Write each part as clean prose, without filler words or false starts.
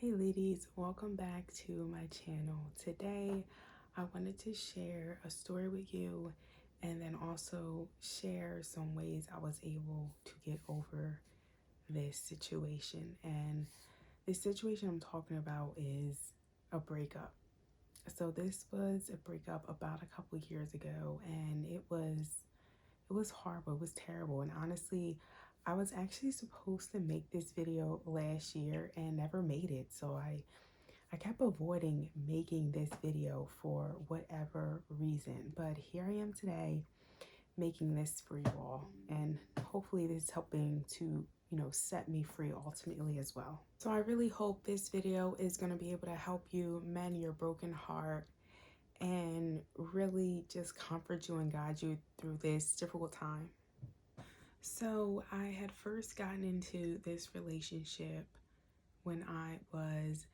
Hey ladies, welcome back to my channel. Today I wanted to share a story with you and then also share some ways I was able to get over this situation. And the situation I'm talking about is a breakup. So this was a breakup about a couple years ago, and it was horrible. It was terrible. And honestly, I was actually supposed to make this video last year and never made it. So I kept avoiding making this video for whatever reason, but here I am today making this for you all, and hopefully this is helping to, set me free ultimately as well. So I really hope this video is going to be able to help you mend your broken heart and really just comfort you and guide you through this difficult time. So I had first gotten into this relationship when I was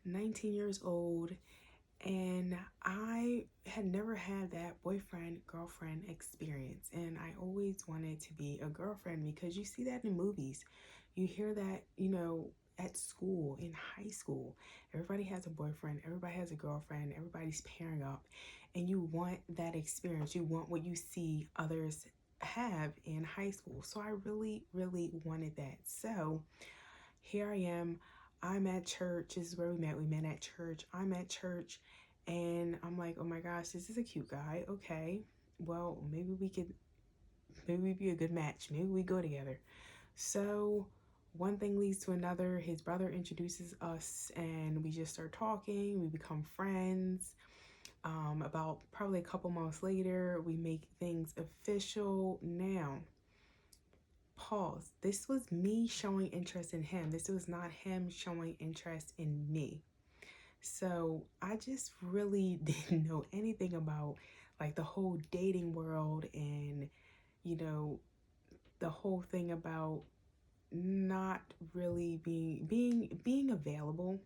19 years old, and I had never had that boyfriend girlfriend experience, and I always wanted to be a girlfriend because you see that in movies. You hear that, at school, in high school. Everybody has a boyfriend, everybody has a girlfriend, everybody's pairing up, and you want that experience. You want what you see others have in high school. So I really, really wanted that. So here I am. I'm at church. This is where we met. We met at church. I'm at church, and I'm like, oh my gosh, this is a cute guy. Okay, well, maybe we'd be a good match. Maybe we go together. So one thing leads to another. His brother introduces us, and we just start talking. We become friends. About probably a couple months later, we make things official. Now, pause. This was me showing interest in him. This was not him showing interest in me. So I just really didn't know anything about like the whole dating world, and the whole thing about not really being available,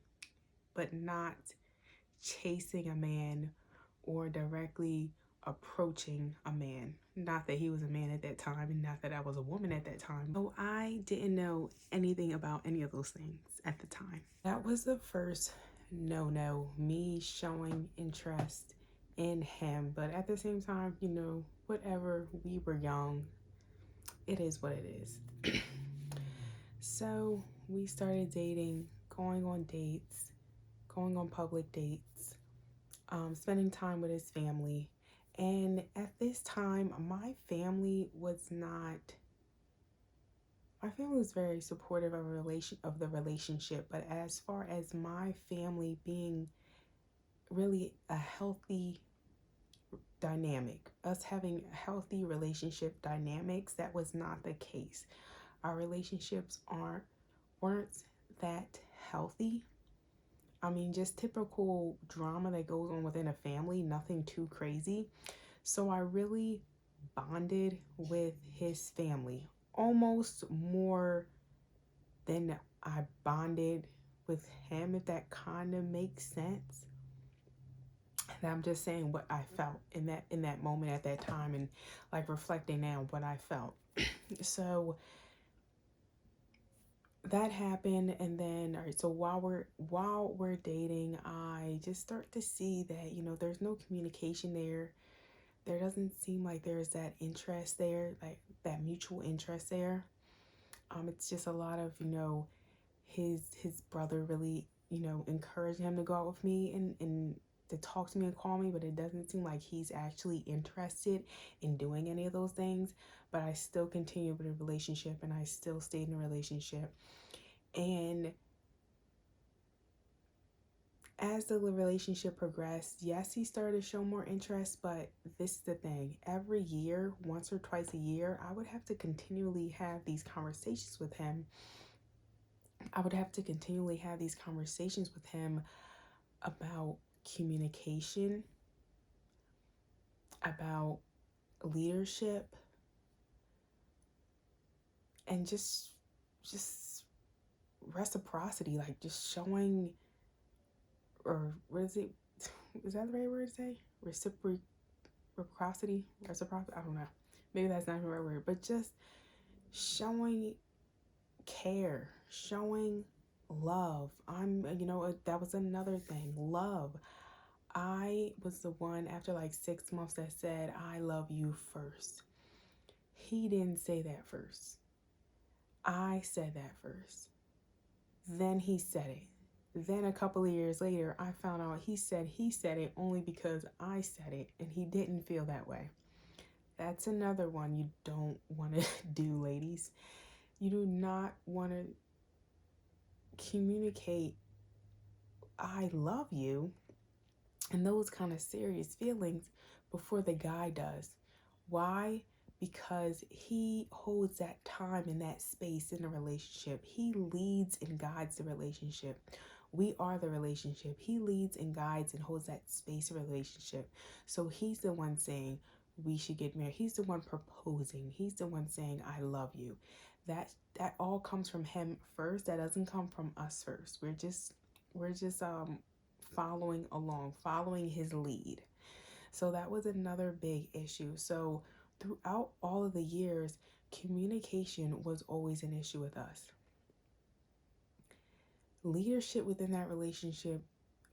but not chasing a man or directly approaching a man. Not that he was a man at that time, and not that I was a woman at that time. So I didn't know anything about any of those things at the time. That was the first no, me showing interest in him. But at the same time, whatever, we were young. It is what it is. So we started dating, going on dates, going on public dates, spending time with his family. And at this time, my family was very supportive of the relationship, but as far as my family being really a healthy dynamic, us having healthy relationship dynamics, that was not the case. Our relationships weren't that healthy. I mean, just typical drama that goes on within a family, nothing too crazy. So I really bonded with his family almost more than I bonded with him, if that kind of makes sense. And I'm just saying what I felt in that moment at that time, and like reflecting now what I felt. So that happened, and then all right, so while we're dating, I just start to see that there's no communication there. There doesn't seem like there's that interest there, like that mutual interest there. It's just a lot of his brother really encouraging him to go out with me and to talk to me and call me, but it doesn't seem like he's actually interested in doing any of those things. But I still continue with the relationship, and I still stayed in a relationship. And as the relationship progressed, yes, he started to show more interest, but this is the thing. Every year, once or twice a year, I would have to continually have these conversations with him. About communication, about leadership, and just reciprocity, like just showing, or what is it? Is that the right word to say? Reciprocity? Reciprocity? I don't know. Maybe that's not the right word, but just showing care, showing Love. That was another thing. Love. I was the one after like 6 months that said, I love you first. He didn't say that first. I said that first. Then he said it. Then a couple of years later, I found out he said it only because I said it and he didn't feel that way. That's another one you don't want to do, ladies. You do not want to communicate I love you and those kind of serious feelings before the guy does. Why? Because he holds that time and that space in a relationship. He leads and guides the relationship. We are the relationship. He leads and guides and holds that space of relationship. So he's the one saying we should get married. He's the one proposing. He's the one saying I love you. That all comes from him first. That doesn't come from us first. We're just following along, following his lead. So that was another big issue. So throughout all of the years, communication was always an issue with us. Leadership within that relationship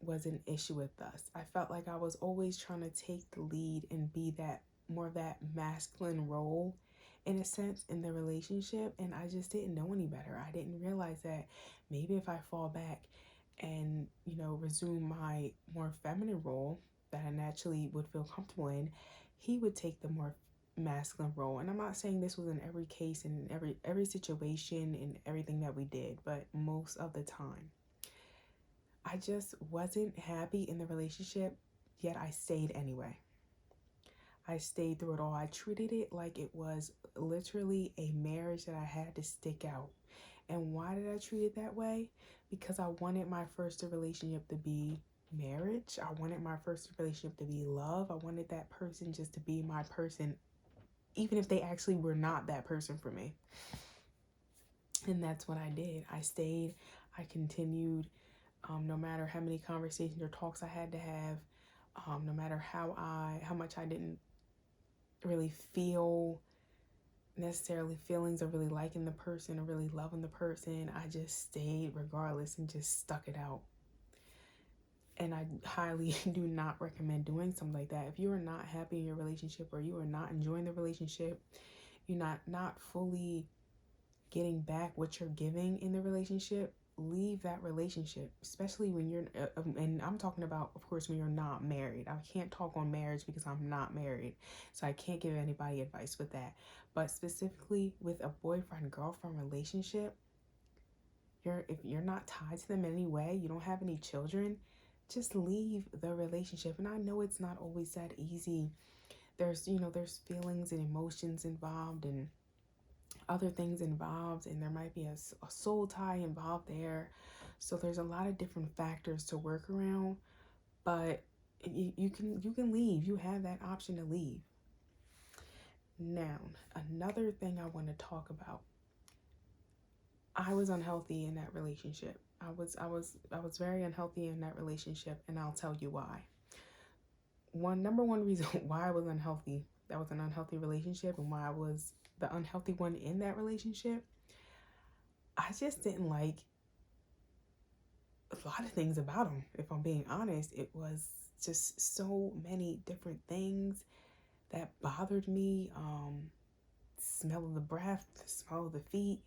was an issue with us. I felt like I was always trying to take the lead and be that more of that masculine role in a sense in the relationship, and I just didn't know any better. I didn't realize that maybe if I fall back and resume my more feminine role that I naturally would feel comfortable in, he would take the more masculine role. And I'm not saying this was in every case and every situation and everything that we did, but most of the time I just wasn't happy in the relationship, yet I stayed anyway. I stayed through it all. I treated it like it was literally a marriage that I had to stick out. And why did I treat it that way? Because I wanted my first relationship to be marriage. I wanted my first relationship to be love. I wanted that person just to be my person, even if they actually were not that person for me. And that's what I did. I stayed. I continued. No matter how many conversations or talks I had to have, no matter how much I didn't really feel necessarily feelings of really liking the person or really loving the person, I just stayed regardless and just stuck it out. And I highly do not recommend doing something like that. If you are not happy in your relationship or you are not enjoying the relationship, you're not fully getting back what you're giving in the relationship, leave that relationship, especially when you're and I'm talking about, of course, when you're not married. I can't talk on marriage because I'm not married, so I can't give anybody advice with that. But specifically with a boyfriend girlfriend relationship, if you're not tied to them in any way, you don't have any children, just leave the relationship. And I know it's not always that easy. There's feelings and emotions involved and other things involved, and there might be a soul tie involved there. So there's a lot of different factors to work around, but you can leave. You have that option to leave. Now, another thing I want to talk about. I was unhealthy in that relationship. I was very unhealthy in that relationship, and I'll tell you why. Number one reason why I was unhealthy, that was an unhealthy relationship, and why I was the unhealthy one in that relationship, I just didn't like a lot of things about him. If I'm being honest, it was just so many different things that bothered me. Smell of the breath, smell of the feet,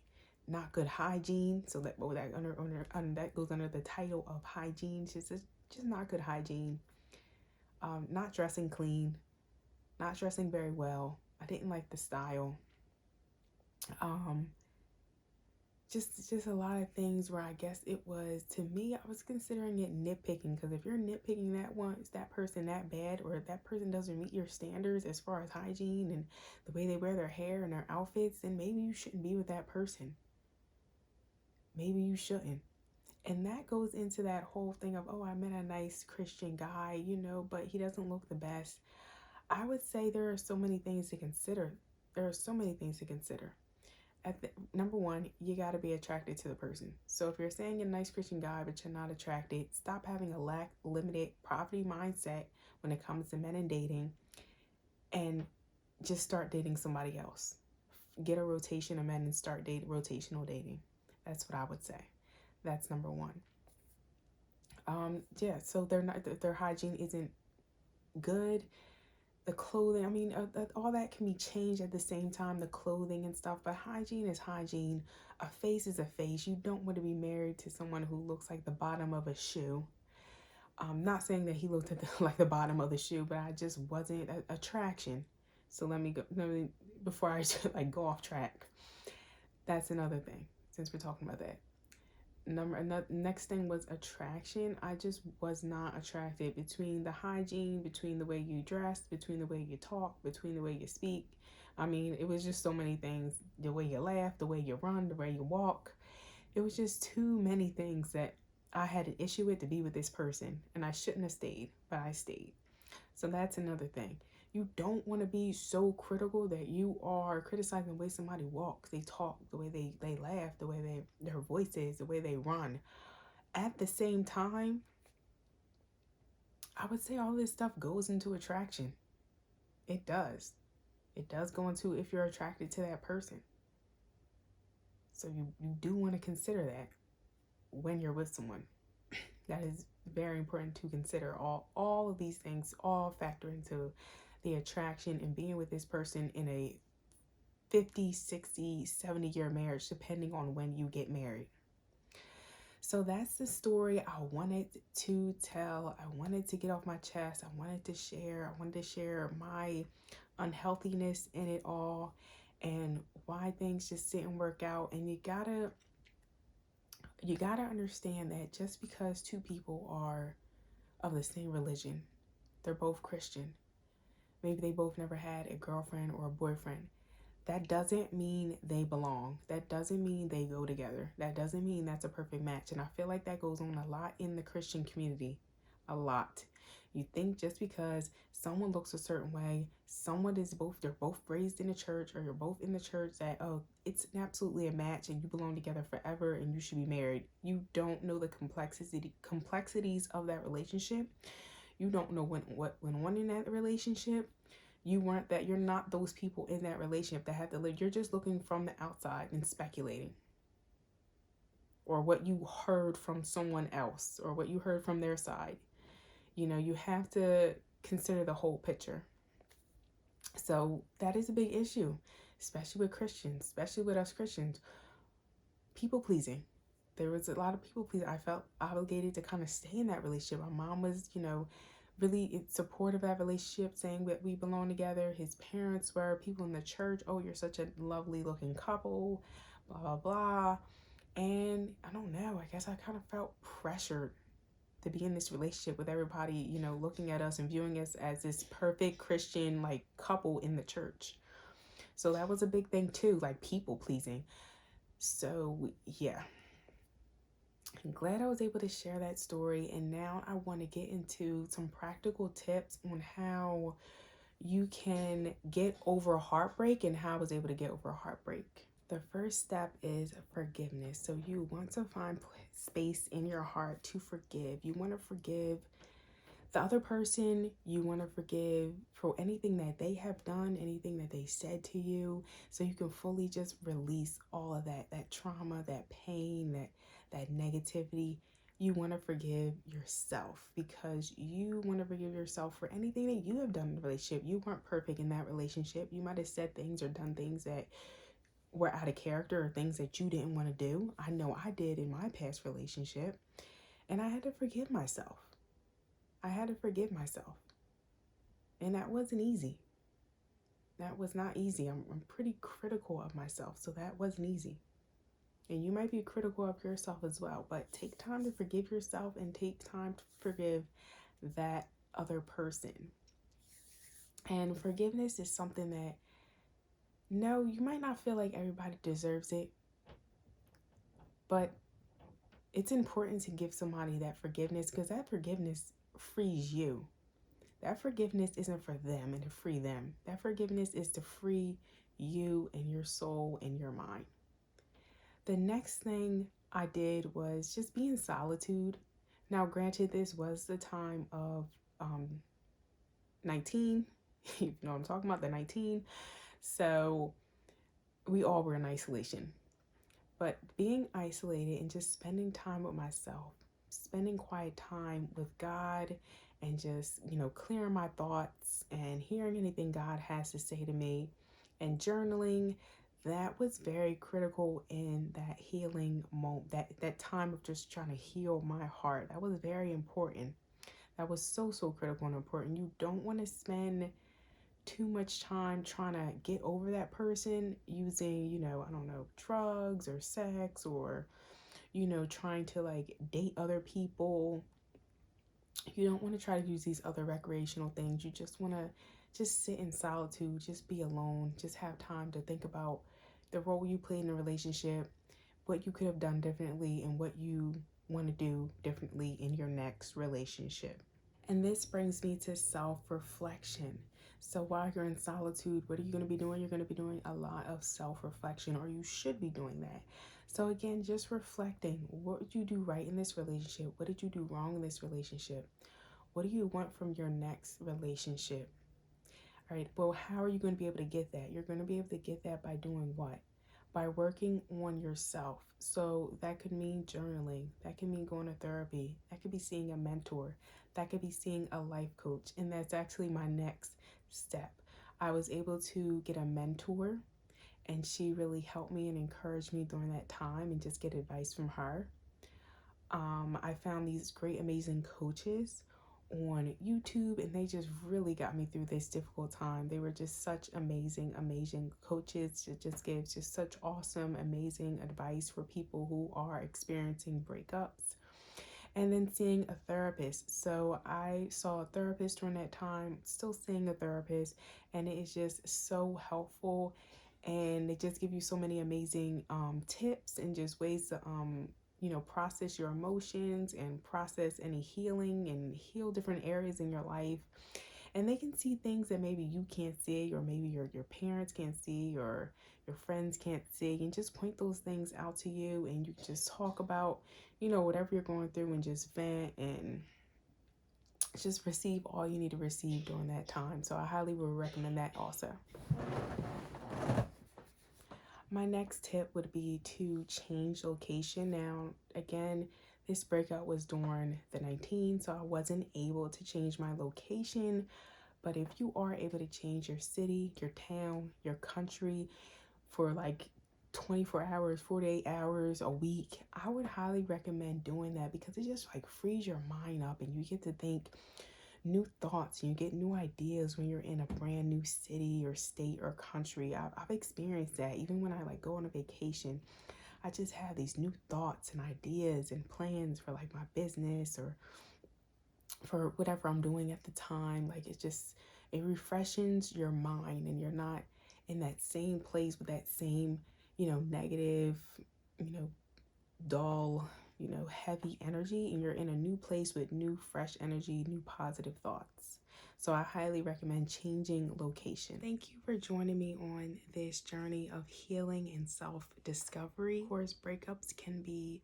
not good hygiene. So that that goes under the title of hygiene. Just not good hygiene. Not dressing clean, not dressing very well. I didn't like the style. Just a lot of things where I guess it was, to me, I was considering it nitpicking, because if you're nitpicking that person that bad, or if that person doesn't meet your standards as far as hygiene and the way they wear their hair and their outfits, then maybe you shouldn't be with that person. Maybe you shouldn't. And that goes into that whole thing of, oh, I met a nice Christian guy, but he doesn't look the best. I would say there are so many things to consider. Number one, you got to be attracted to the person. So if you're saying you're a nice Christian guy, but you're not attracted, stop having a limited poverty mindset when it comes to men and dating, and just start dating somebody else. Get a rotation of men and start rotational dating. That's what I would say. That's number one. Yeah, so their hygiene isn't good. The clothing, I mean, all that can be changed at the same time, the clothing and stuff, but hygiene is hygiene. A face is a face. You don't want to be married to someone who looks like the bottom of a shoe. I'm not saying that he looked at like the bottom of the shoe, but I just wasn't attraction. So before I like go off track. That's another thing, since we're talking about that. Next thing was attraction. I just was not attracted between the hygiene, between the way you dress, between the way you talk, between the way you speak. I mean, it was just so many things. The way you laugh, the way you run, the way you walk. It was just too many things that I had an issue with to be with this person, and I shouldn't have stayed, but I stayed. So that's another thing. You don't want to be so critical that you are criticizing the way somebody walks, they talk, the way they laugh, the way their voice is, the way they run. At the same time, I would say all this stuff goes into attraction. It does. It does go into if you're attracted to that person. So you do want to consider that when you're with someone. That is very important to consider. All of these things all factor into the attraction and being with this person in a 50, 60, 70-year marriage, depending on when you get married. So that's the story I wanted to tell. I wanted to get off my chest. I wanted to share my unhealthiness in it all and why things just didn't work out. And you gotta understand that just because two people are of the same religion, they're both Christian, maybe they both never had a girlfriend or a boyfriend, that doesn't mean they belong. That doesn't mean they go together. That doesn't mean that's a perfect match. And I feel like that goes on a lot in the Christian community. A lot. You think just because someone looks a certain way, they're both raised in the church, or you're both in the church, that, oh, it's absolutely a match and you belong together forever and you should be married. You don't know the complexities of that relationship. You don't know when one in that relationship, you're not those people in that relationship that have to live. You're just looking from the outside and speculating, or what you heard from someone else, or what you heard from their side. You have to consider the whole picture. So that is a big issue, especially with Christians, especially with us Christians. People pleasing. There was a lot of people pleasing. I felt obligated to kind of stay in that relationship. My mom was, really supportive of that relationship, saying that we belong together. His parents were people in the church. Oh, you're such a lovely looking couple, blah, blah, blah. And I don't know, I guess I kind of felt pressured to be in this relationship with everybody, looking at us and viewing us as this perfect Christian, like, couple in the church. So that was a big thing too, like people pleasing. So yeah, I'm glad I was able to share that story. And now I want to get into some practical tips on how you can get over heartbreak and how I was able to get over heartbreak. The first step is forgiveness. So you want to find space in your heart to forgive. You want to forgive the other person. You want to forgive for anything that they have done, anything that they said to you, so you can fully just release all of that trauma, that pain, that negativity. You want to forgive yourself, because you want to forgive yourself for anything that you have done in the relationship. You weren't perfect in that relationship. You might have said things or done things that were out of character, or things that you didn't want to do. I know I did in my past relationship, and I had to forgive myself. And that wasn't easy. That was not easy. I'm pretty critical of myself, so that wasn't easy. And you might be critical of yourself as well, but take time to forgive yourself and take time to forgive that other person. And forgiveness is something that, no, you might not feel like everybody deserves it, but it's important to give somebody that forgiveness, because that forgiveness frees you. That forgiveness isn't for them and to free them. That forgiveness is to free you and your soul and your mind. The next thing I did was just be in solitude. Now, granted, this was the time of 19. You know what I'm talking about, the 19. So we all were in isolation. But being isolated and just spending time with myself, spending quiet time with God, and just, clearing my thoughts and hearing anything God has to say to me, and journaling, that was very critical in that healing moment, that time of just trying to heal my heart. That was very important. That was so critical and important. You don't want to spend too much time trying to get over that person using, I don't know, drugs or sex, or, trying to like date other people. You don't want to try to use these other recreational things. You just want to just sit in solitude, just be alone, just have time to think about the role you played in a relationship, what you could have done differently, and what you want to do differently in your next relationship. And this brings me to self-reflection. So while you're in solitude, what are you going to be doing? You're going to be doing a lot of self-reflection, or you should be doing that. So again, just reflecting, what did you do right in this relationship? What did you do wrong in this relationship? What do you want from your next relationship? All right, well, how are you going to be able to get that? You're going to be able to get that by doing what? By working on yourself. So that could mean journaling. That could mean going to therapy. That could be seeing a mentor. That could be seeing a life coach. And that's actually my next step. I was able to get a mentor, and she really helped me and encouraged me during that time, and just get advice from her. I found these great, amazing coaches on YouTube, and they just really got me through this difficult time. They were just such amazing coaches. It just gives just such awesome, amazing advice for people who are experiencing breakups. And then seeing a therapist. So I saw a therapist during that time, still seeing a therapist, and it is just so helpful. And they just give you so many amazing tips and just ways to process your emotions and process any healing and heal different areas in your life. And they can see things that maybe you can't see, or maybe your parents can't see, or your friends can't see, and just point those things out to you, and you can just talk about, whatever you're going through, and just vent and just receive all you need to receive during that time. So I highly would recommend that also. My next tip would be to change location. Now, again, this breakup was during the 19th, so I wasn't able to change my location. But if you are able to change your city, your town, your country for like 24 hours, 48 hours, a week, I would highly recommend doing that, because it just like frees your mind up, and you get to think new thoughts, and you get new ideas when you're in a brand new city or state or country. I've experienced that. Even when I like go on a vacation, I just have these new thoughts and ideas and plans for like my business, or for whatever I'm doing at the time. Like it refreshes your mind, and you're not in that same place with that same, negative, dull, heavy energy, and you're in a new place with new fresh energy, new positive thoughts. So I highly recommend changing location. Thank you for joining me on this journey of healing and self-discovery. Of course, breakups can be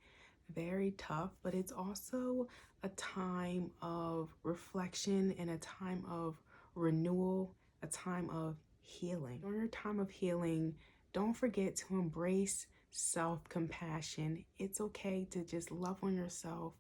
very tough, but it's also a time of reflection and a time of renewal, a time of healing. During your time of healing, don't forget to embrace self-compassion. It's okay to just love on yourself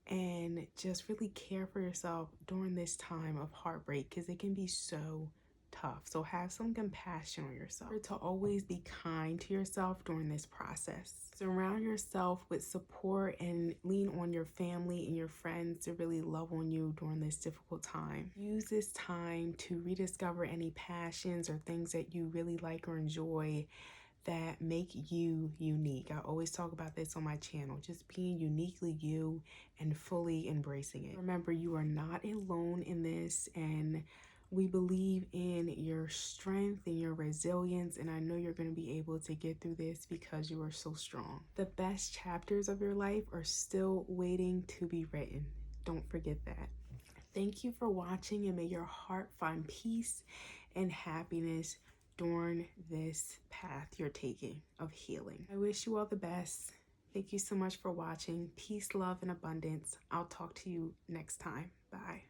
and just really care for yourself during this time of heartbreak, because it can be so tough. So have some compassion on yourself. To always be kind to yourself during this process. Surround yourself with support, and lean on your family and your friends to really love on you during this difficult time. Use this time to rediscover any passions or things that you really like or enjoy that make you unique. I always talk about this on my channel, just being uniquely you and fully embracing it. Remember, you are not alone in this, and we believe in your strength and your resilience, and I know you're going to be able to get through this because you are so strong. The best chapters of your life are still waiting to be written. Don't forget that. Thank you for watching, and may your heart find peace and happiness during this path you're taking of healing. I wish you all the best. Thank you so much for watching. Peace, love, and abundance. I'll talk to you next time. Bye.